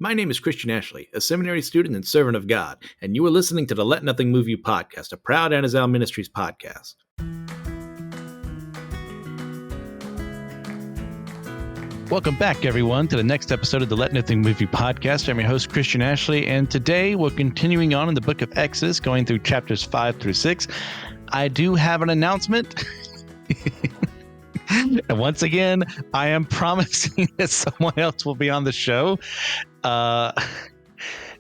My name is Christian Ashley, a seminary student and servant of God, and you are listening to the Let Nothing Move You podcast, a proud Anazal Ministries podcast. Welcome back, everyone, to the next episode of the Let Nothing Move You podcast. I'm your host, Christian Ashley, and today we're continuing on in the book of Exodus, going through chapters 5 through 6. I do have an announcement. And once again, I am promising that someone else will be on the show.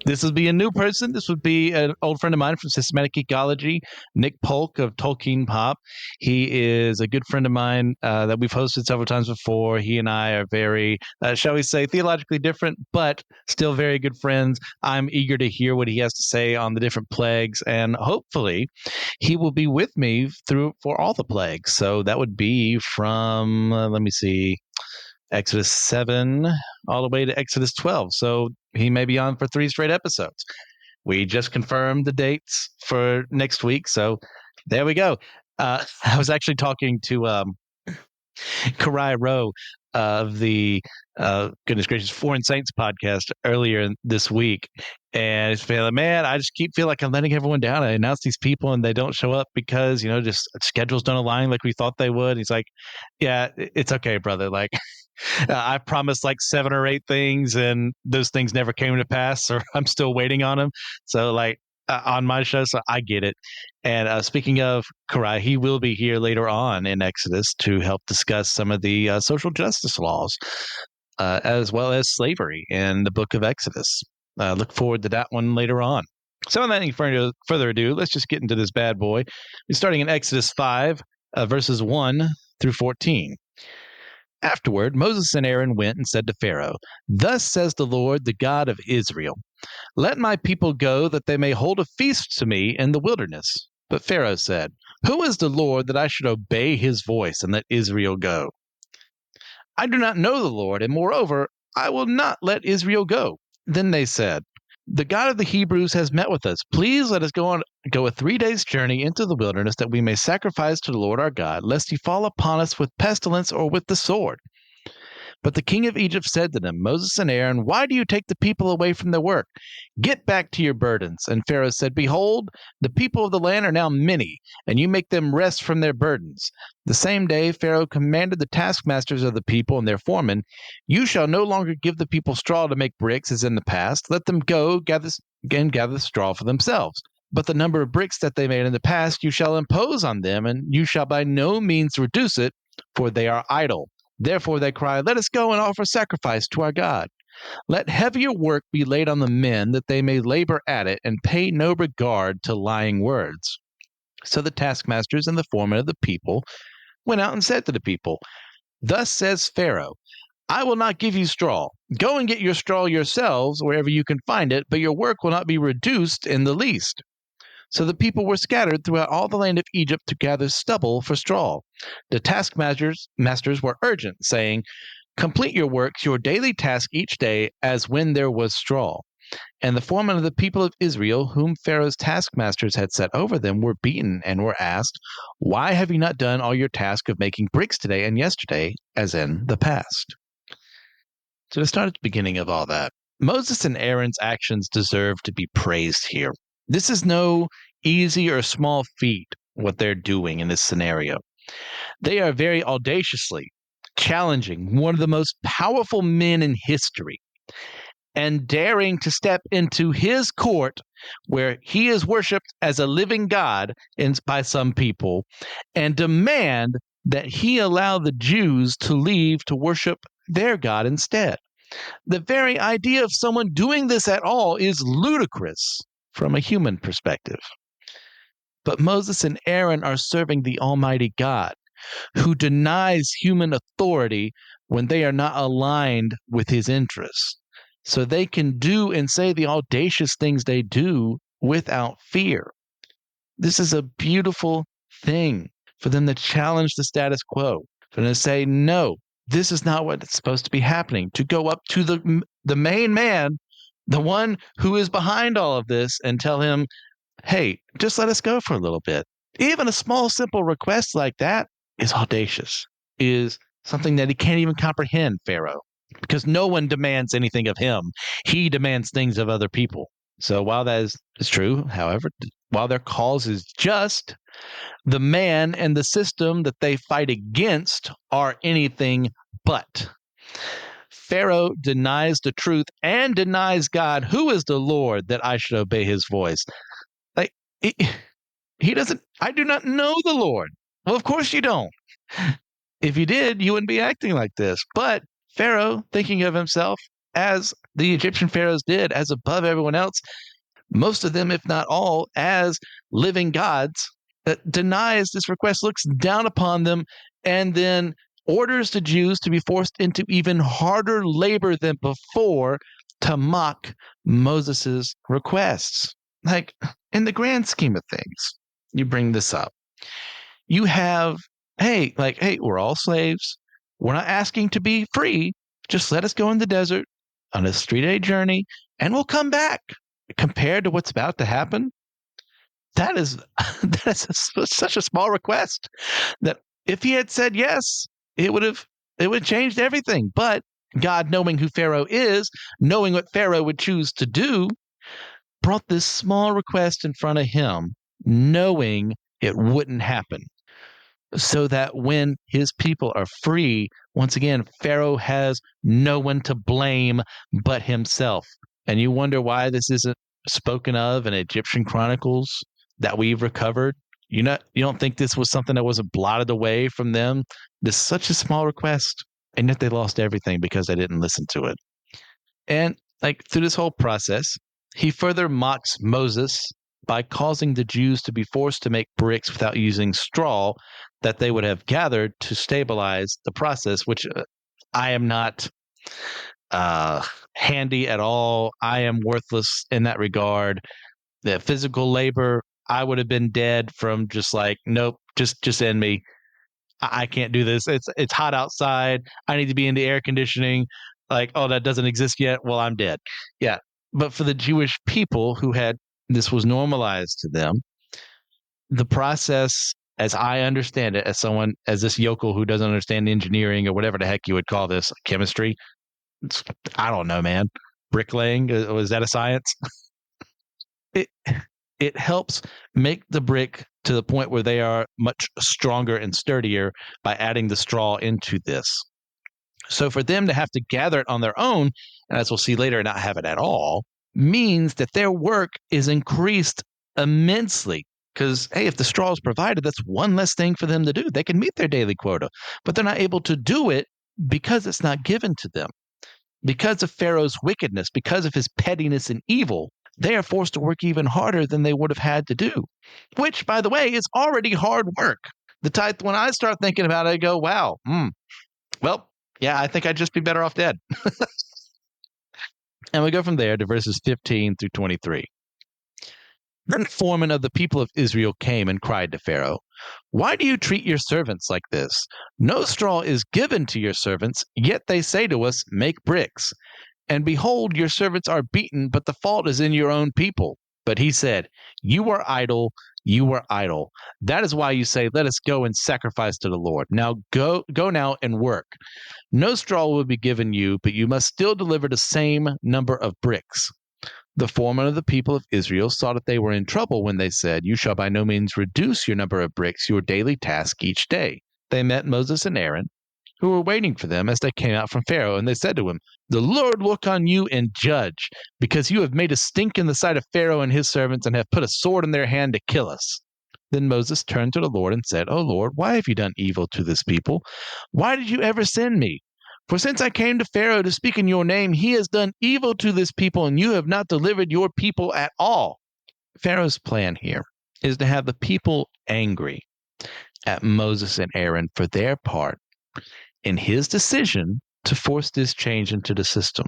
This would be a new person. This would be an old friend of mine from Systematic Genealogy, Nick Polk of Tolkien Pop. He is a good friend of mine that we've hosted several times before. He and I are very, shall we say, theologically different, but still very good friends. I'm eager to hear what he has to say on the different plagues, and hopefully he will be with me for all the plagues. So that would be from, Exodus 7 all the way to Exodus 12. So he may be on for 3 straight episodes. We just confirmed the dates for next week. So there we go. I was actually talking to Karai Rowe of the Goodness Gracious Foreign Saints podcast earlier this week. And it's feeling, man, I just feel like I'm letting everyone down. I announce these people and they don't show up because, just schedules don't align like we thought they would. He's like, yeah, it's okay, brother. Like, I promised like 7 or 8 things and those things never came to pass, or I'm still waiting on them. So on my show, so I get it. And speaking of Karai, he will be here later on in Exodus to help discuss some of the social justice laws, as well as slavery in the book of Exodus. Look forward to that one later on. So without any further ado, let's just get into this bad boy. We're starting in Exodus 5, verses 1 through 14. Afterward, Moses and Aaron went and said to Pharaoh, "Thus says the Lord, the God of Israel, let my people go that they may hold a feast to me in the wilderness." But Pharaoh said, "Who is the Lord that I should obey his voice and let Israel go? I do not know the Lord, and moreover, I will not let Israel go." Then they said, "The God of the Hebrews has met with us. Please let us go a 3 days' journey into the wilderness that we may sacrifice to the Lord our God, lest he fall upon us with pestilence or with the sword." But the king of Egypt said to them, "Moses and Aaron, why do you take the people away from their work? Get back to your burdens." And Pharaoh said, "Behold, the people of the land are now many, and you make them rest from their burdens." The same day Pharaoh commanded the taskmasters of the people and their foremen, "You shall no longer give the people straw to make bricks as in the past. Let them go gather straw for themselves. But the number of bricks that they made in the past you shall impose on them, and you shall by no means reduce it, for they are idle." Therefore they cried, "Let us go and offer sacrifice to our God. Let heavier work be laid on the men, that they may labor at it, and pay no regard to lying words." So the taskmasters and the foremen of the people went out and said to the people, "Thus says Pharaoh, I will not give you straw. Go and get your straw yourselves wherever you can find it, but your work will not be reduced in the least." So the people were scattered throughout all the land of Egypt to gather stubble for straw. The taskmasters were urgent, saying, "Complete your works, your daily task each day, as when there was straw." And the foremen of the people of Israel, whom Pharaoh's taskmasters had set over them, were beaten and were asked, "Why have you not done all your task of making bricks today and yesterday, as in the past?" So to start at the beginning of all that, Moses and Aaron's actions deserve to be praised here. This is no easy or small feat, what they're doing in this scenario. They are very audaciously challenging one of the most powerful men in history and daring to step into his court where he is worshipped as a living God by some people and demand that he allow the Jews to leave to worship their God instead. The very idea of someone doing this at all is ludicrous from a human perspective. But Moses and Aaron are serving the Almighty God, who denies human authority when they are not aligned with his interests. So they can do and say the audacious things they do without fear. This is a beautiful thing for them to challenge the status quo, for them to say, no, this is not what's supposed to be happening, to go up to the main man, the one who is behind all of this, and tell him, hey, just let us go for a little bit. Even a small, simple request like that is audacious, is something that he can't even comprehend, Pharaoh. because no one demands anything of him. He demands things of other people. So while that is true, however, while their cause is just, the man and the system that they fight against are anything but. Pharaoh denies the truth and denies God, who is the Lord, that I should obey his voice. Like he doesn't, I do not know the Lord. Well, of course you don't. If you did, you wouldn't be acting like this. But Pharaoh, thinking of himself as the Egyptian pharaohs did, as above everyone else, most of them, if not all, as living gods, denies this request, looks down upon them, and then orders the Jews to be forced into even harder labor than before to mock Moses's requests. Like, in the grand scheme of things, you bring this up. You have, hey, we're all slaves. We're not asking to be free. Just let us go in the desert on a 3-day journey and we'll come back. Compared to what's about to happen, that is such a small request that if he had said yes, it would have changed everything. But God, knowing who Pharaoh is, knowing what Pharaoh would choose to do, brought this small request in front of him, knowing it wouldn't happen. So that when his people are free, once again, Pharaoh has no one to blame but himself. And you wonder why this isn't spoken of in Egyptian chronicles that we've recovered. You don't think this was something that wasn't blotted away from them? This is such a small request, and yet they lost everything because they didn't listen to it. And through this whole process, he further mocks Moses by causing the Jews to be forced to make bricks without using straw that they would have gathered to stabilize the process, which I am not handy at all. I am worthless in that regard. The physical labor, I would have been dead from just nope, just end me. I can't do this. It's hot outside. I need to be in the air conditioning. Oh, that doesn't exist yet. Well, I'm dead. Yeah. But for the Jewish people who had this was normalized to them, the process, as I understand it, as this yokel who doesn't understand engineering or whatever the heck you would call this, chemistry, I don't know, man. Bricklaying, is that a science? It helps make the brick to the point where they are much stronger and sturdier by adding the straw into this. So for them to have to gather it on their own, and as we'll see later, not have it at all, means that their work is increased immensely. Because, hey, if the straw is provided, that's one less thing for them to do. They can meet their daily quota, but they're not able to do it because it's not given to them. Because of Pharaoh's wickedness, because of his pettiness and evil, they are forced to work even harder than they would have had to do, which, by the way, is already hard work. The type, when I start thinking about it, I go, wow, well, yeah, I think I'd just be better off dead. And we go from there to verses 15 through 23. Then the foreman of the people of Israel came and cried to Pharaoh, "Why do you treat your servants like this? No straw is given to your servants, yet they say to us, 'Make bricks.' And behold, your servants are beaten, but the fault is in your own people." But he said, "You are idle, you are idle. That is why you say, 'Let us go and sacrifice to the Lord.' Now go now and work. No straw will be given you, but you must still deliver the same number of bricks." The foreman of the people of Israel saw that they were in trouble when they said, "You shall by no means reduce your number of bricks, your daily task each day." They met Moses and Aaron, who were waiting for them as they came out from Pharaoh, and they said to him, "The Lord look on you and judge, because you have made a stink in the sight of Pharaoh and his servants, and have put a sword in their hand to kill us." Then Moses turned to the Lord and said, "O Lord, why have you done evil to this people? Why did you ever send me? For since I came to Pharaoh to speak in your name, he has done evil to this people, and you have not delivered your people at all." Pharaoh's plan here is to have the people angry at Moses and Aaron for their part in his decision to force this change into the system.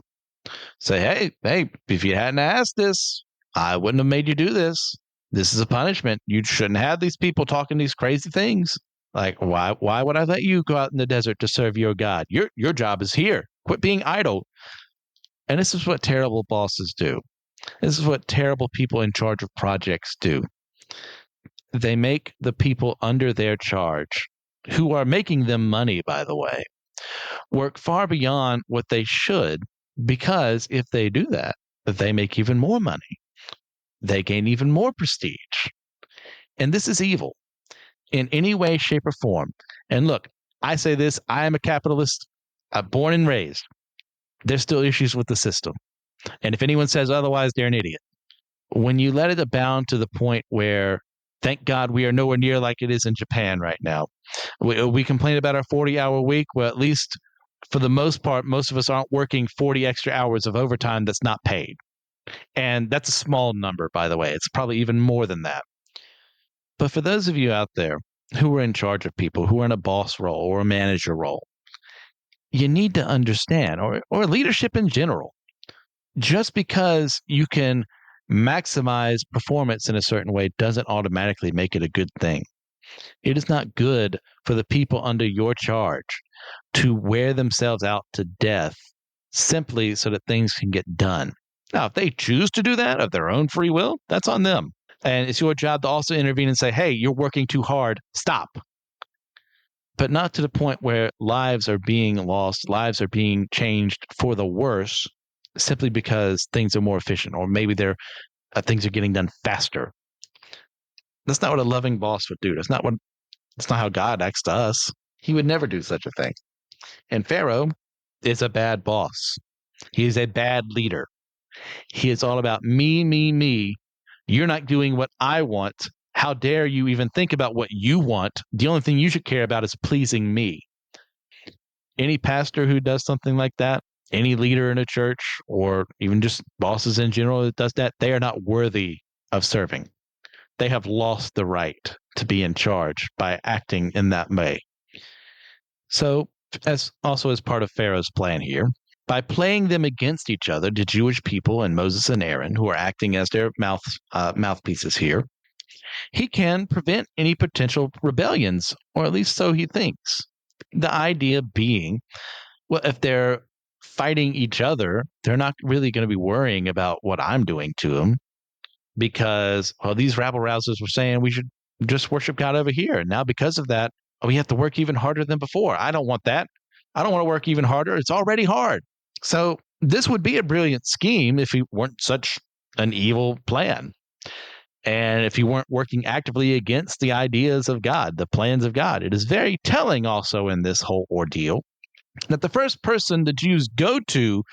Say, hey, if you hadn't asked this, I wouldn't have made you do this. This is a punishment. You shouldn't have these people talking these crazy things. Why would I let you go out in the desert to serve your God? Your job is here. Quit being idle. And this is what terrible bosses do. This is what terrible people in charge of projects do. They make the people under their charge, who are making them money, by the way, work far beyond what they should, because if they do that, they make even more money. They gain even more prestige. And this is evil in any way, shape, or form. And look, I say this, I am a capitalist, born and raised. There's still issues with the system. And if anyone says otherwise, they're an idiot. When you let it abound to the point where, thank God, we are nowhere near like it is in Japan right now. We complain about our 40-hour week. Well, at least for the most part, most of us aren't working 40 extra hours of overtime that's not paid. And that's a small number, by the way. It's probably even more than that. But for those of you out there who are in charge of people, who are in a boss role or a manager role, you need to understand, or leadership in general, just because you can maximize performance in a certain way doesn't automatically make it a good thing. It is not good for the people under your charge to wear themselves out to death simply so that things can get done. Now, if they choose to do that of their own free will, that's on them. And it's your job to also intervene and say, hey, you're working too hard, stop. But not to the point where lives are being lost, lives are being changed for the worse simply because things are more efficient, or maybe things are getting done faster. That's not what a loving boss would do. That's not how God acts to us. He would never do such a thing. And Pharaoh is a bad boss. He is a bad leader. He is all about me, me, me. You're not doing what I want. How dare you even think about what you want? The only thing you should care about is pleasing me. Any pastor who does something like that, any leader in a church, or even just bosses in general that does that, they are not worthy of serving. They have lost the right to be in charge by acting in that way. So, as part of Pharaoh's plan here, by playing them against each other, the Jewish people and Moses and Aaron, who are acting as their mouthpieces here, he can prevent any potential rebellions, or at least so he thinks. The idea being, well, if they're fighting each other, they're not really going to be worrying about what I'm doing to them, because, well, these rabble rousers were saying we should just worship God over here. And now because of that, we have to work even harder than before. I don't want that. I don't want to work even harder. It's already hard. So this would be a brilliant scheme if it weren't such an evil plan. And if you weren't working actively against the ideas of God, the plans of God. It is very telling also in this whole ordeal that the first person the Jews go to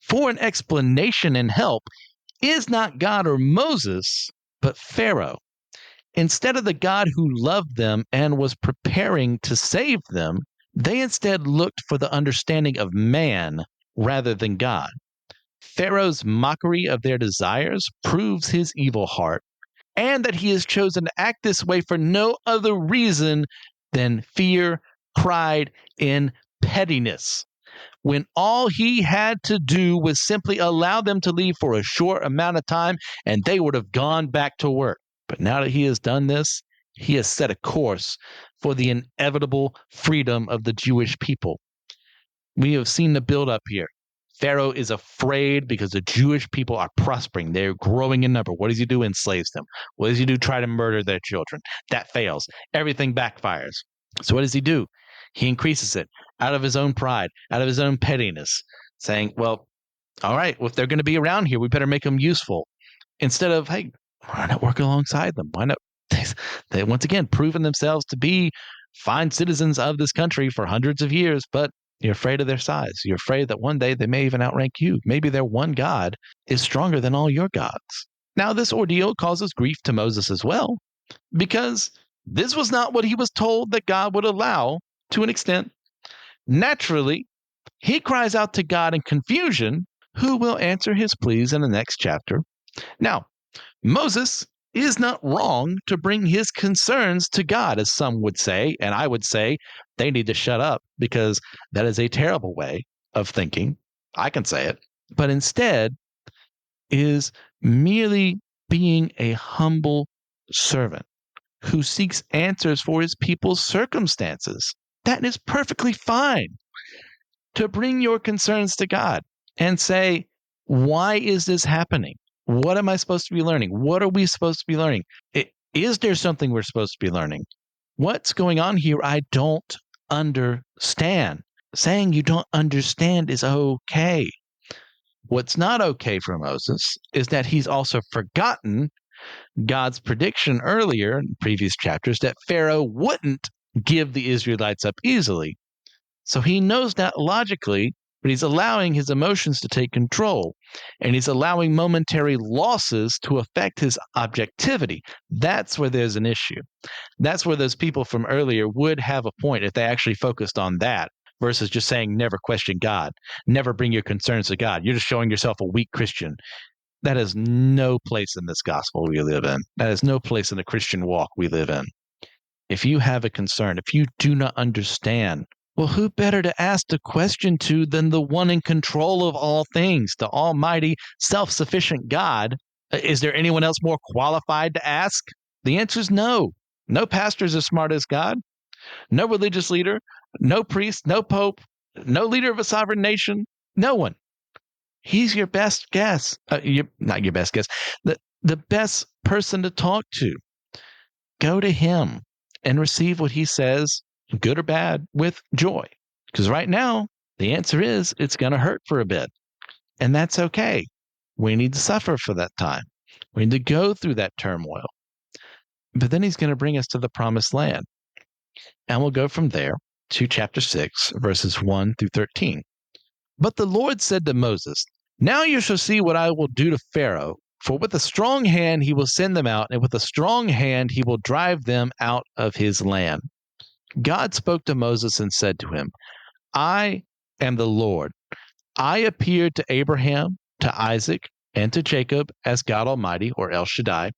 for an explanation and help is not God or Moses, but Pharaoh. Instead of the God who loved them and was preparing to save them, they instead looked for the understanding of man rather than God. Pharaoh's mockery of their desires proves his evil heart, and that he has chosen to act this way for no other reason than fear, pride, and pettiness, when all he had to do was simply allow them to leave for a short amount of time and they would have gone back to work. But now that he has done this, he has set a course for the inevitable freedom of the Jewish people. We have seen the buildup here. Pharaoh is afraid because the Jewish people are prospering. They're growing in number. What does he do? Enslaves them. What does he do? Try to murder their children. That fails. Everything backfires. So what does he do? He increases it out of his own pride, out of his own pettiness, saying, well, all right, well, if they're going to be around here, we better make them useful. Instead of, hey, why not work alongside them? Why not? They once again proven themselves to be fine citizens of this country for hundreds of years, but you're afraid of their size. You're afraid that one day they may even outrank you. Maybe their one God is stronger than all your gods. Now, this ordeal causes grief to Moses as well, because this was not what he was told that God would allow to an extent. Naturally, he cries out to God in confusion, who will answer his pleas in the next chapter. Now, Moses is not wrong to bring his concerns to God, as some would say, and I would say they need to shut up, because that is a terrible way of thinking. I can say it. But instead is merely being a humble servant who seeks answers for his people's circumstances. That is perfectly fine, to bring your concerns to God and say, why is this happening? What am I supposed to be learning? What are we supposed to be learning? Is there something we're supposed to be learning? What's going on here? I don't understand. saying you don't understand is okay. What's not okay for Moses is that he's also forgotten God's prediction earlier in previous chapters that Pharaoh wouldn't give the Israelites up easily. So he knows that logically, but he's allowing his emotions to take control, and he's allowing momentary losses to affect his objectivity. That's where there's an issue. That's where those people from earlier would have a point if they actually focused on that versus just saying never question God, never bring your concerns to God. You're just showing yourself a weak Christian. That has no place in this gospel we live in. That has no place in the Christian walk we live in. If you have a concern, if you do not understand, well, who better to ask the question to than the one in control of all things, the almighty, self sufficient God? Is there anyone else more qualified to ask? The answer is no. No pastor is as smart as God. No religious leader, no priest, no pope, no leader of a sovereign nation, no one. He's your best guess. Not your best guess, the best person to talk to. Go to him and receive what he says, good or bad, with joy. Because right now, the answer is it's going to hurt for a bit. And that's okay. We need to suffer for that time. We need to go through that turmoil. But then he's going to bring us to the promised land. And we'll go from there to chapter 6, verses 1 through 13. But the Lord said to Moses, "Now you shall see what I will do to Pharaoh, for with a strong hand he will send them out, and with a strong hand he will drive them out of his land." God spoke to Moses and said to him, "I am the Lord. I appeared to Abraham, to Isaac, and to Jacob as God Almighty, or El Shaddai.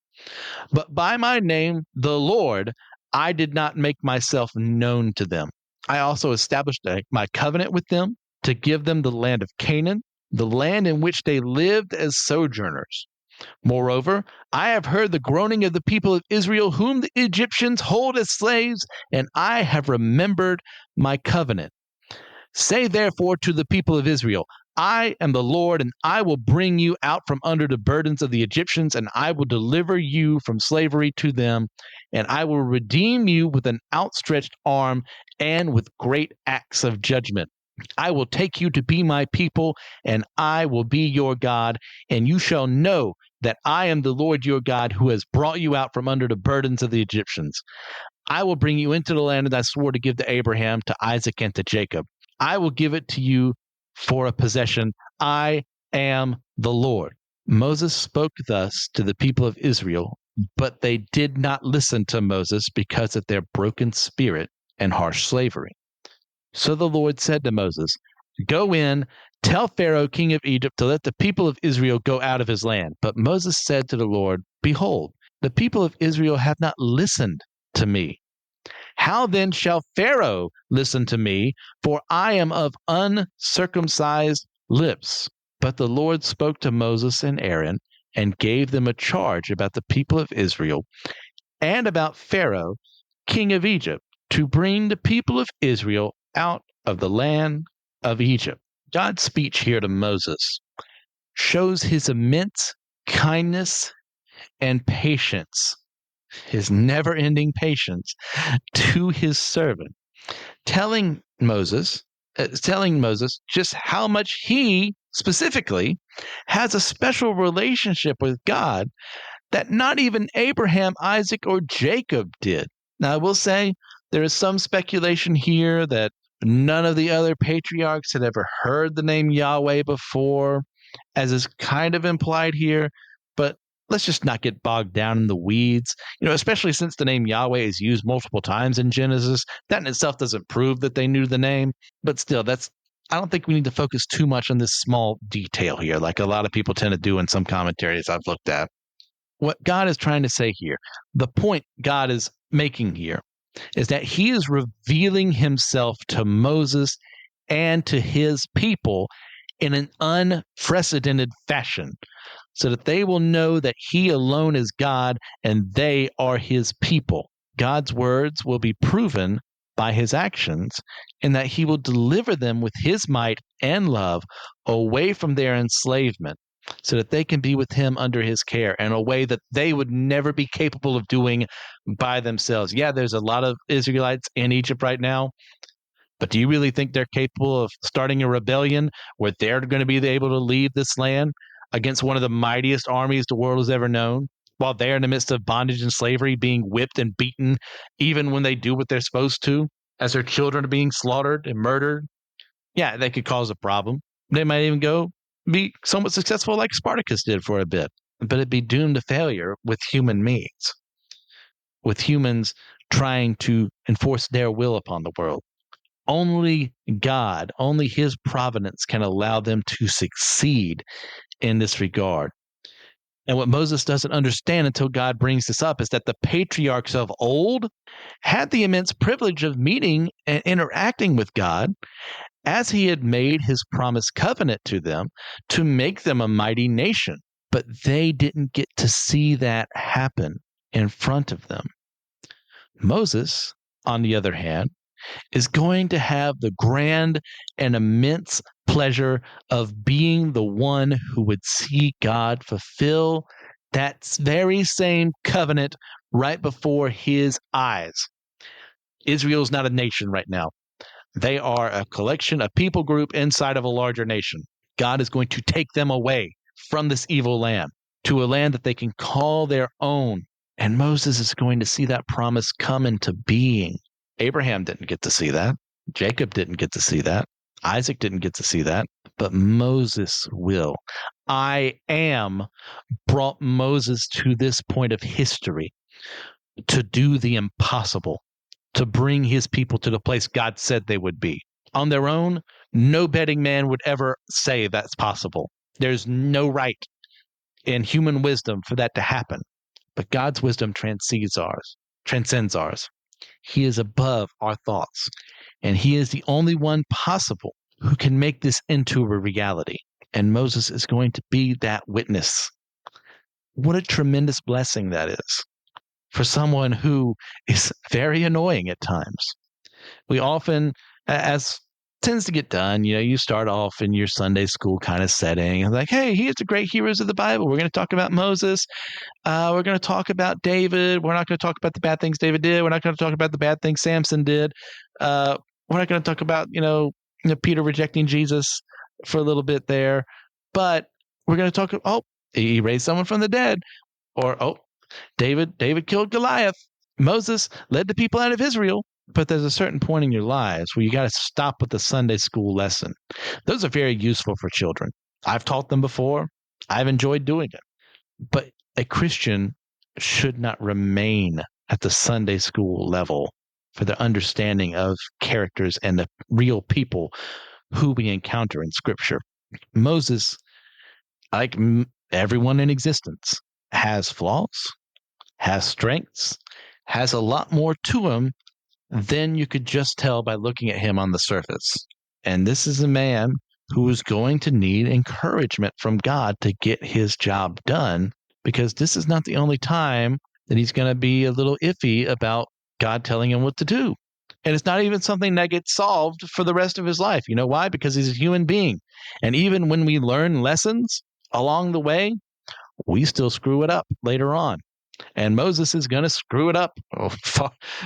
But by my name, the Lord, I did not make myself known to them. I also established my covenant with them to give them the land of Canaan, the land in which they lived as sojourners. Moreover, I have heard the groaning of the people of Israel, whom the Egyptians hold as slaves, and I have remembered my covenant. Say therefore to the people of Israel, I am the Lord, and I will bring you out from under the burdens of the Egyptians, and I will deliver you from slavery to them, and I will redeem you with an outstretched arm and with great acts of judgment. I will take you to be my people, and I will be your God, and you shall know that I am the Lord your God, who has brought you out from under the burdens of the Egyptians. I will bring you into the land that I swore to give to Abraham, to Isaac, and to Jacob. I will give it to you for a possession. I am the Lord." Moses spoke thus to the people of Israel, but they did not listen to Moses because of their broken spirit and harsh slavery. So the Lord said to Moses, "Go in, tell Pharaoh, king of Egypt, to let the people of Israel go out of his land." But Moses said to the Lord, "Behold, the people of Israel have not listened to me. How then shall Pharaoh listen to me? For I am of uncircumcised lips." But the Lord spoke to Moses and Aaron and gave them a charge about the people of Israel and about Pharaoh, king of Egypt, to bring the people of Israel out of the land of Egypt. God's speech here to Moses shows his immense kindness and patience, his never ending patience to his servant, telling Moses just how much he specifically has a special relationship with God that not even Abraham, Isaac, or Jacob did. Now, I will say there is some speculation here that none of the other patriarchs had ever heard the name Yahweh before, as is kind of implied here, but let's just not get bogged down in the weeds. Especially since the name Yahweh is used multiple times in Genesis. That in itself doesn't prove that they knew the name, but still, I don't think we need to focus too much on this small detail here, like a lot of people tend to do in some commentaries I've looked at. What God is trying to say here, the point God is making here, is that he is revealing himself to Moses and to his people in an unprecedented fashion, so that they will know that he alone is God and they are his people. God's words will be proven by his actions, and that he will deliver them with his might and love away from their enslavement, so that they can be with him under his care in a way that they would never be capable of doing by themselves. Yeah, there's a lot of Israelites in Egypt right now, But do you really think they're capable of starting a rebellion where they're going to be able to leave this land against one of the mightiest armies the world has ever known, while they're in the midst of bondage and slavery, being whipped and beaten, even when they do what they're supposed to, as their children are being slaughtered and murdered? Yeah, they could cause a problem. They might even go be somewhat successful like Spartacus did for a bit, but it'd be doomed to failure with human means, with humans trying to enforce their will upon the world. Only God, only his providence can allow them to succeed in this regard. And what Moses doesn't understand until God brings this up is that the patriarchs of old had the immense privilege of meeting and interacting with God as he had made his promised covenant to them to make them a mighty nation. But they didn't get to see that happen in front of them. Moses, on the other hand, is going to have the grand and immense pleasure of being the one who would see God fulfill that very same covenant right before his eyes. Israel's not a nation right now. They are a collection, a people group inside of a larger nation. God is going to take them away from this evil land to a land that they can call their own. And Moses is going to see that promise come into being. Abraham didn't get to see that. Jacob didn't get to see that. Isaac didn't get to see that. But Moses will. I am brought Moses to this point of history to do the impossible, to bring his people to the place God said they would be. On their own, no betting man would ever say that's possible. There's no right in human wisdom for that to happen. But God's wisdom transcends ours. He is above our thoughts, and he is the only one possible who can make this into a reality. And Moses is going to be that witness. What a tremendous blessing that is for someone who is very annoying at times. We often, as tends to get done, you start off in your Sunday school kind of setting, and like, hey, here's the great heroes of the Bible. We're going to talk about Moses. We're going to talk about David. We're not going to talk about the bad things David did. We're not going to talk about the bad things Samson did. We're not going to talk about, Peter rejecting Jesus for a little bit there. But we're going to talk, he raised someone from the dead. Or, David killed Goliath. Moses led the people out of Israel. But there's a certain point in your lives where you got to stop with the Sunday school lesson. Those are very useful for children. I've taught them before. I've enjoyed doing it. But a Christian should not remain at the Sunday school level for the understanding of characters and the real people who we encounter in Scripture. Moses, like everyone in existence, has flaws, has strengths, has a lot more to him than you could just tell by looking at him on the surface. And this is a man who is going to need encouragement from God to get his job done, because this is not the only time that he's going to be a little iffy about God telling him what to do. And it's not even something that gets solved for the rest of his life. You know why? Because he's a human being. And even when we learn lessons along the way, we still screw it up later on. And Moses is going to screw it up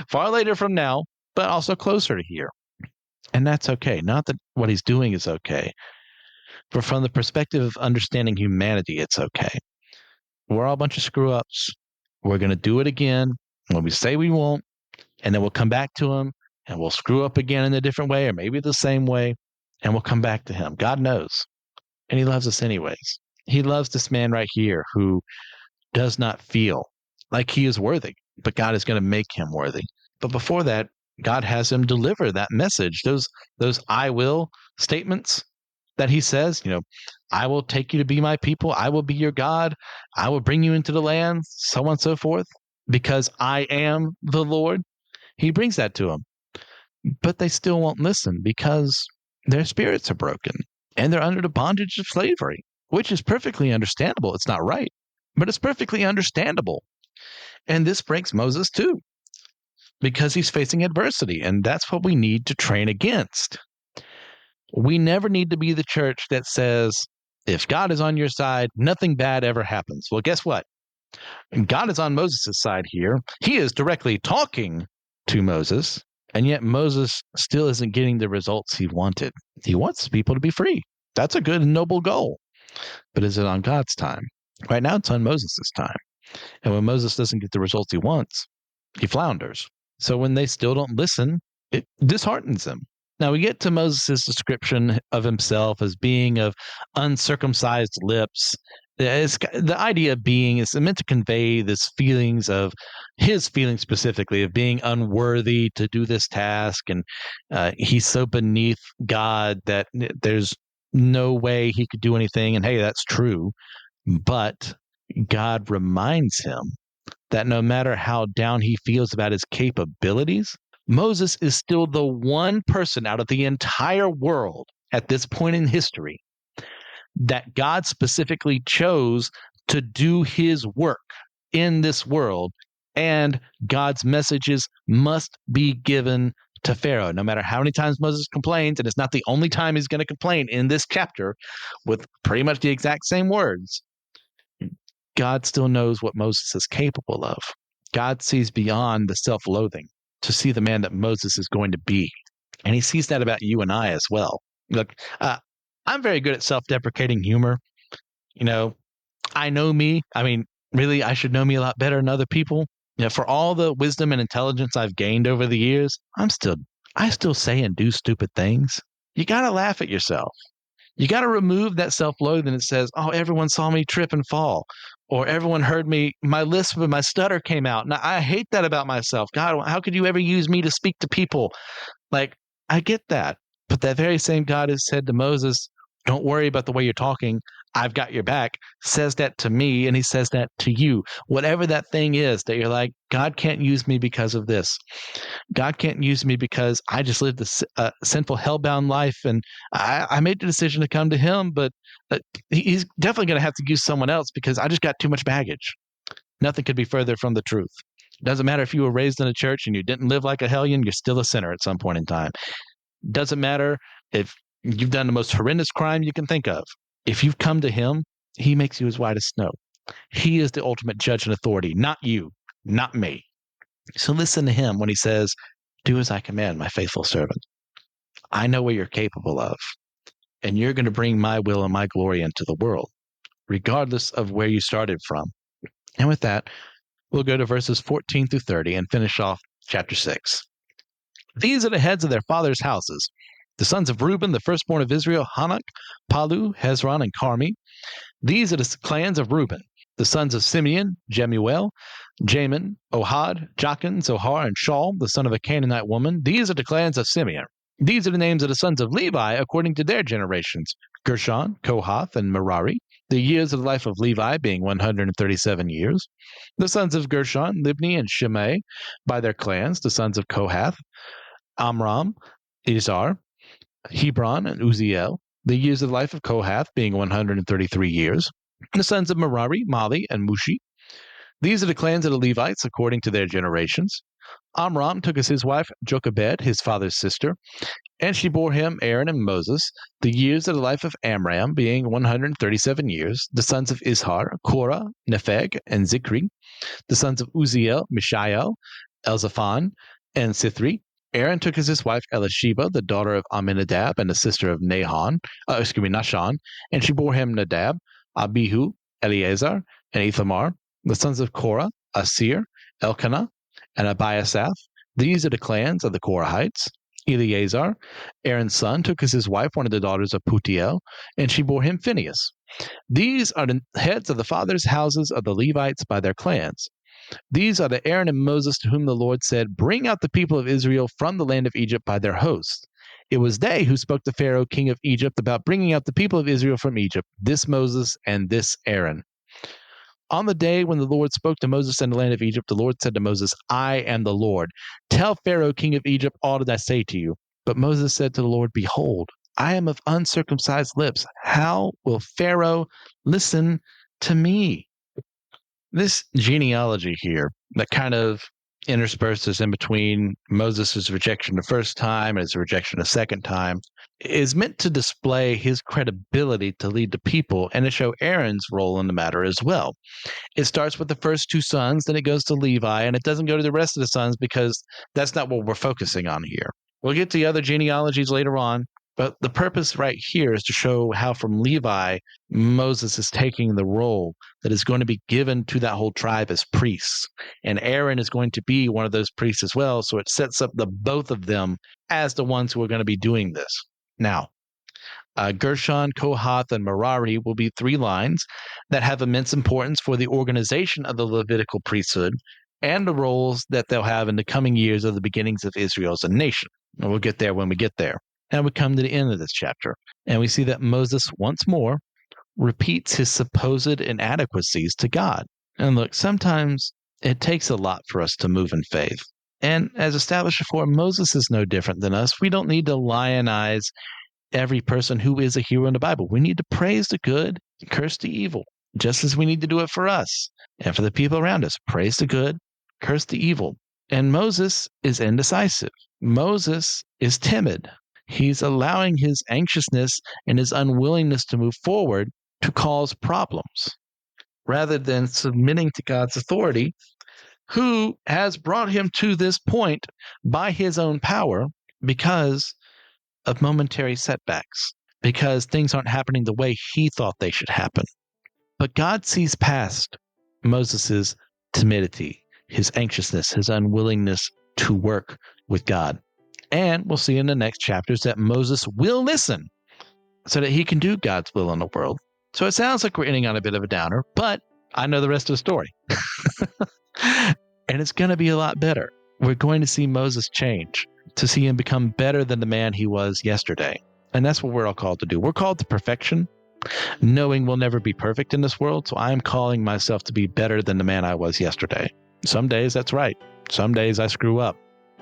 far later from now, but also closer to here. And that's okay. Not that what he's doing is okay, but from the perspective of understanding humanity, it's okay. We're all a bunch of screw ups. We're going to do it again when we say we won't, and then we'll come back to him and we'll screw up again in a different way, or maybe the same way, and we'll come back to him. God knows. And he loves us anyways. He loves this man right here who does not feel like he is worthy, but God is going to make him worthy. But before that, God has him deliver that message, those I will statements that he says, I will take you to be my people. I will be your God. I will bring you into the land, so on and so forth, because I am the Lord. He brings that to them, but they still won't listen because their spirits are broken and they're under the bondage of slavery, which is perfectly understandable. It's not right, but it's perfectly understandable. And this breaks Moses too, because he's facing adversity, and that's what we need to train against. We never need to be the church that says, if God is on your side, nothing bad ever happens. Well, guess what? God is on Moses' side here. He is directly talking to Moses, And yet Moses still isn't getting the results he wanted. He wants people to be free. That's a good and noble goal. But is it on God's time? Right now, it's on Moses' time. And when Moses doesn't get the results he wants, he flounders. So when they still don't listen, it disheartens him. Now we get to Moses' description of himself as being of uncircumcised lips. The idea of being is meant to convey this feelings of his feelings specifically of being unworthy to do this task, and he's so beneath God that there's no way he could do anything. And hey, that's true, but God reminds him that no matter how down he feels about his capabilities, Moses is still the one person out of the entire world at this point in history that God specifically chose to do his work in this world. And God's messages must be given to Pharaoh. No matter how many times Moses complains, and it's not the only time he's going to complain in this chapter with pretty much the exact same words, God still knows what Moses is capable of. God sees beyond the self loathing to see the man that Moses is going to be. And he sees that about you and I as well. Look, I'm very good at self deprecating humor. You know, I know me. I mean, really, I should know me a lot better than other people. You know, for all the wisdom and intelligence I've gained over the years, I still say and do stupid things. You got to laugh at yourself. You got to remove that self-loathing that says, "Oh, everyone saw me trip and fall," or "Everyone heard me. My lisp and my stutter came out." And I hate that about myself. God, how could you ever use me to speak to people? Like, I get that, but that very same God has said to Moses, "Don't worry about the way you're talking. I've got your back." Says that to me, and he says that to you. Whatever that thing is that you're like, God can't use me because of this. God can't use me because I just lived a sinful, hellbound life, and I made the decision to come to Him. But He's definitely going to have to use someone else because I just got too much baggage. Nothing could be further from the truth. Doesn't matter if you were raised in a church and you didn't live like a hellion; you're still a sinner at some point in time. Doesn't matter if you've done the most horrendous crime you can think of. If you've come to Him, He makes you as white as snow. He is the ultimate judge and authority, not you, not me. So listen to Him when He says, "Do as I command, my faithful servant. I know what you're capable of, and you're going to bring my will and my glory into the world, regardless of where you started from." And with that, we'll go to verses 14 through 30 and finish off chapter 6. These are the heads of their fathers' houses. The sons of Reuben, the firstborn of Israel, Hanok, Palu, Hezron, and Carmi. These are the clans of Reuben. The sons of Simeon, Jemuel, Jamin, Ohad, Jachin, Zohar, and Shaul, the son of a Canaanite woman. These are the clans of Simeon. These are the names of the sons of Levi according to their generations: Gershon, Kohath, and Merari. The years of the life of Levi being 137 years. The sons of Gershon, Libni, and Shimei by their clans. The sons of Kohath, Amram, Izhar, Hebron, and Uziel. The years of the life of Kohath being 133 years. The sons of Merari, Mali, and Mushi. These are the clans of the Levites according to their generations. Amram took as his wife Jochebed, his father's sister, and she bore him Aaron and Moses. The years of the life of Amram being 137 years. The sons of Izhar, Korah, Nepheg, and Zikri. The sons of Uziel, Mishael, Elzaphan, and Sithri. Aaron took as his wife Elisheba, the daughter of Aminadab and the sister of Nahshon, and she bore him Nadab, Abihu, Eleazar, and Ithamar. The sons of Korah, Asir, Elkanah, and Abiasaph. These are the clans of the Korahites. Eleazar, Aaron's son, took as his wife one of the daughters of Putiel, and she bore him Phinehas. These are the heads of the fathers' houses of the Levites by their clans. These are the Aaron and Moses to whom the Lord said, "Bring out the people of Israel from the land of Egypt by their hosts." It was they who spoke to Pharaoh, king of Egypt, about bringing out the people of Israel from Egypt, this Moses and this Aaron. On the day when the Lord spoke to Moses in the land of Egypt, the Lord said to Moses, "I am the Lord. Tell Pharaoh, king of Egypt, all that I say to you." But Moses said to the Lord, "Behold, I am of uncircumcised lips. How will Pharaoh listen to me?" This genealogy here that kind of interspersed is in between Moses' rejection the first time and his rejection the second time, is meant to display his credibility to lead the people and to show Aaron's role in the matter as well. It starts with the first two sons, then it goes to Levi, and it doesn't go to the rest of the sons because that's not what we're focusing on here. We'll get to the other genealogies later on, but the purpose right here is to show how from Levi, Moses is taking the role that is going to be given to that whole tribe as priests. And Aaron is going to be one of those priests as well. So it sets up the both of them as the ones who are going to be doing this. Now, Gershon, Kohath, and Merari will be three lines that have immense importance for the organization of the Levitical priesthood and the roles that they'll have in the coming years of the beginnings of Israel as a nation. And we'll get there when we get there. Now we come to the end of this chapter, and we see that Moses once more repeats his supposed inadequacies to God. And look, sometimes it takes a lot for us to move in faith. And as established before, Moses is no different than us. We don't need to lionize every person who is a hero in the Bible. We need to praise the good, curse the evil, just as we need to do it for us and for the people around us. Praise the good, curse the evil. And Moses is indecisive. Moses is timid. He's allowing his anxiousness and his unwillingness to move forward to cause problems rather than submitting to God's authority, who has brought him to this point by his own power because of momentary setbacks, because things aren't happening the way he thought they should happen. But God sees past Moses' timidity, his anxiousness, his unwillingness to work with God. And we'll see in the next chapters that Moses will listen so that he can do God's will in the world. So it sounds like we're ending on a bit of a downer, but I know the rest of the story. And it's going to be a lot better. We're going to see Moses change, to see him become better than the man he was yesterday. And that's what we're all called to do. We're called to perfection, knowing we'll never be perfect in this world. So I'm calling myself to be better than the man I was yesterday. Some days that's right. Some days I screw up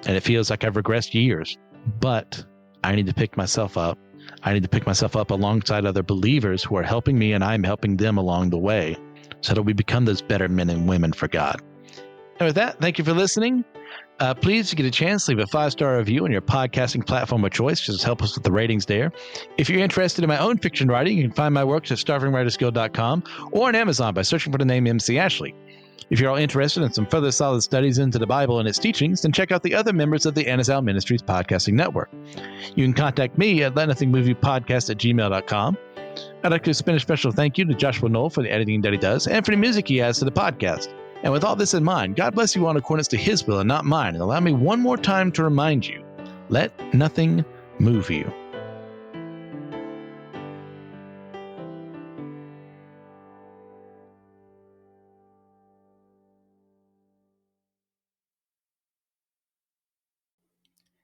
and it feels like I've regressed years, but I need to pick myself up. I need to pick myself up alongside other believers who are helping me, and I'm helping them along the way so that we become those better men and women for God. And with that, thank you for listening. Please, if you get a chance, leave a 5-star review on your podcasting platform of choice. Just help us with the ratings there. If you're interested in my own fiction writing, you can find my works at starvingwritersguild.com or on Amazon by searching for the name MC Ashley. If you're all interested in some further solid studies into the Bible and its teachings, then check out the other members of the Anazal Ministries podcasting network. You can contact me at letnothingmoveyoupodcast@gmail.com. I'd like to extend a special thank you to Joshua Knoll for the editing that he does and for the music he adds to the podcast. And with all this in mind, God bless you all in accordance to his will and not mine. And allow me one more time to remind you, let nothing move you.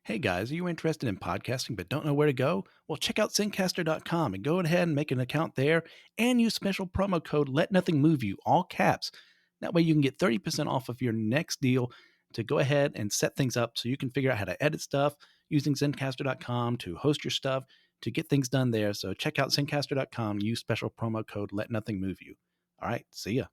Hey guys, are you interested in podcasting but don't know where to go? Well, check out Zencaster.com and go ahead and make an account there and use special promo code Let Nothing Move You, all caps. That way you can get 30% off of your next deal to go ahead and set things up so you can figure out how to edit stuff using Zencaster.com to host your stuff, to get things done there. So check out Zencaster.com, use special promo code Let Nothing Move You. All right, see ya.